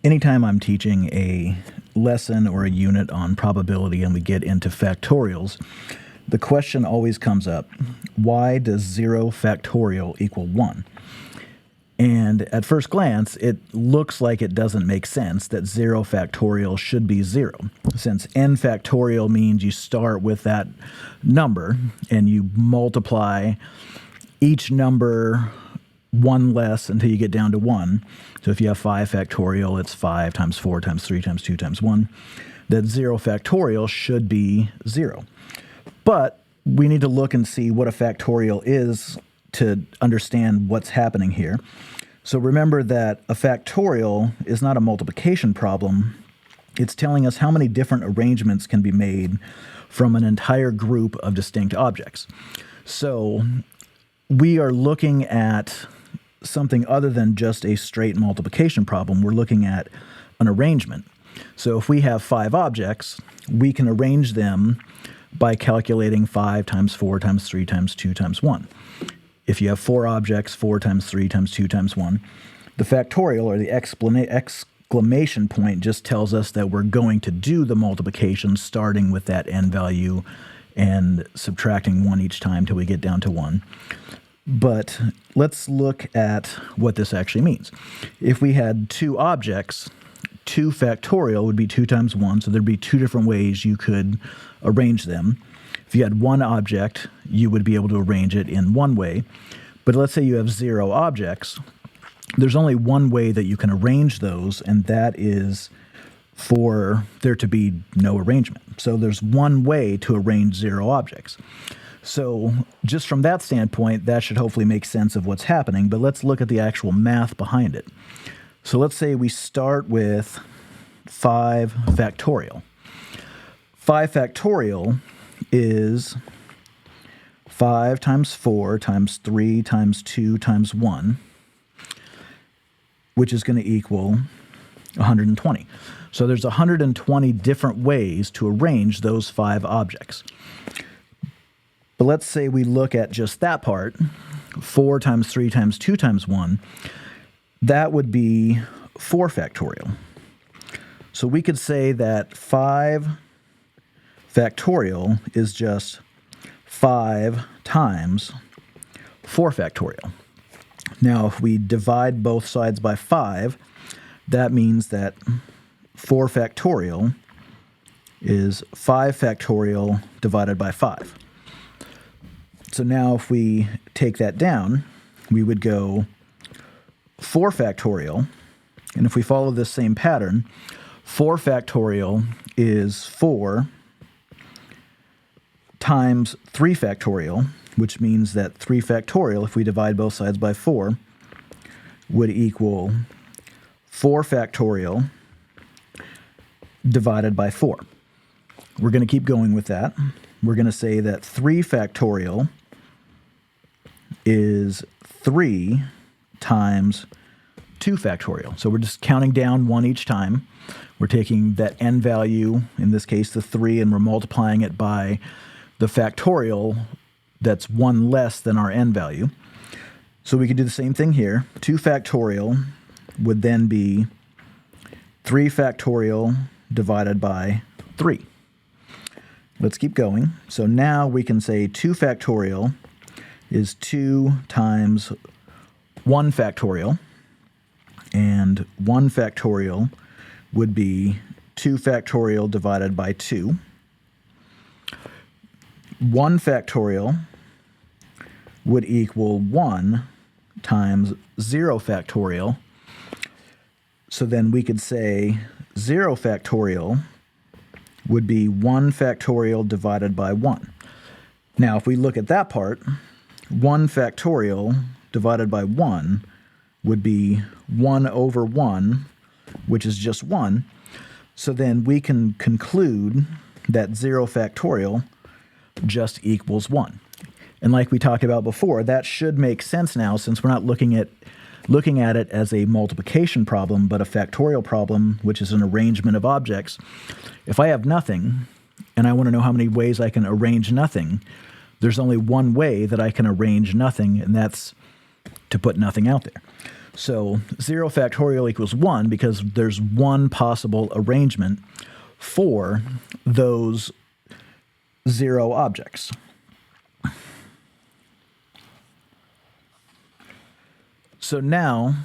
Anytime I'm teaching a lesson or a unit on probability and we get into factorials, the question always comes up, why does 0 factorial equal 1? And at first glance, it looks like it doesn't make sense that 0 factorial should be 0, since n factorial means you start with that number and you multiply each number one less until you get down to 1. So if you have 5 factorial, it's 5 times 4 times 3 times 2 times 1. That 0 factorial should be 0. But we need to look and see what a factorial is to understand what's happening here. So remember that a factorial is not a multiplication problem. It's telling us how many different arrangements can be made from an entire group of distinct objects. So we are looking at something other than just a straight multiplication problem. We're looking at an arrangement. So if we have 5 objects, we can arrange them by calculating 5 times 4 times 3 times 2 times 1. If you have 4 objects, 4 times 3 times 2 times 1, the factorial or the exclamation point just tells us that we're going to do the multiplication starting with that n value and subtracting 1 each time till we get down to 1. But let's look at what this actually means. If we had 2 objects, 2 factorial would be 2 times 1, so there'd be 2 different ways you could arrange them. If you had 1 object, you would be able to arrange it in one way. But let's say you have 0 objects. There's only one way that you can arrange those, and that is for there to be no arrangement. So there's one way to arrange 0 objects. So just from that standpoint, that should hopefully make sense of what's happening, but let's look at the actual math behind it. So let's say we start with 5 factorial. 5 factorial is 5 times 4 times 3 times 2 times 1, which is going to equal 120. So there's 120 different ways to arrange those 5 objects. But let's say we look at just that part, 4 times 3 times 2 times 1, that would be 4 factorial. So we could say that 5 factorial is just 5 times 4 factorial. Now, if we divide both sides by 5, that means that 4 factorial is 5 factorial divided by 5. So now if we take that down, we would go 4 factorial, and if we follow this same pattern, 4 factorial is 4 times 3 factorial, which means that 3 factorial, if we divide both sides by 4, would equal 4 factorial divided by 4. We're going to keep going with that. We're going to say that 3 factorial is 3 times 2 factorial. So we're just counting down 1 each time. We're taking that n value, in this case the 3, and we're multiplying it by the factorial that's 1 less than our n value. So we could do the same thing here. 2 factorial would then be 3 factorial divided by 3. Let's keep going. So now we can say 2 factorial is 2 times 1 factorial, and 1 factorial would be 2 factorial divided by 2. 1 factorial would equal 1 times 0 factorial. So then we could say 0 factorial would be 1 factorial divided by 1. Now, if we look at that part, 1 factorial divided by 1 would be 1 over 1, which is just 1. So then we can conclude that 0 factorial just equals 1. And like we talked about before, that should make sense now, since we're not looking at it as a multiplication problem, but a factorial problem, which is an arrangement of objects. If I have nothing, and I want to know how many ways I can arrange nothing, there's only one way that I can arrange nothing, and that's to put nothing out there. So 0 factorial equals 1 because there's one possible arrangement for those 0 objects. So now,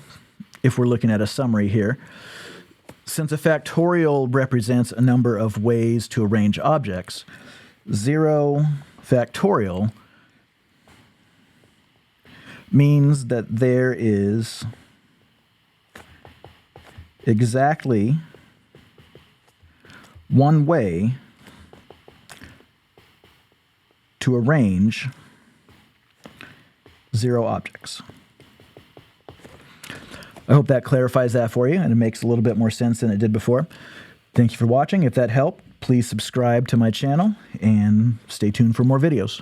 if we're looking at a summary here, since a factorial represents a number of ways to arrange objects, 0 factorial means that there is exactly one way to arrange 0 objects. I hope that clarifies that for you and it makes a little bit more sense than it did before. Thank you for watching. If that helped, please subscribe to my channel and stay tuned for more videos.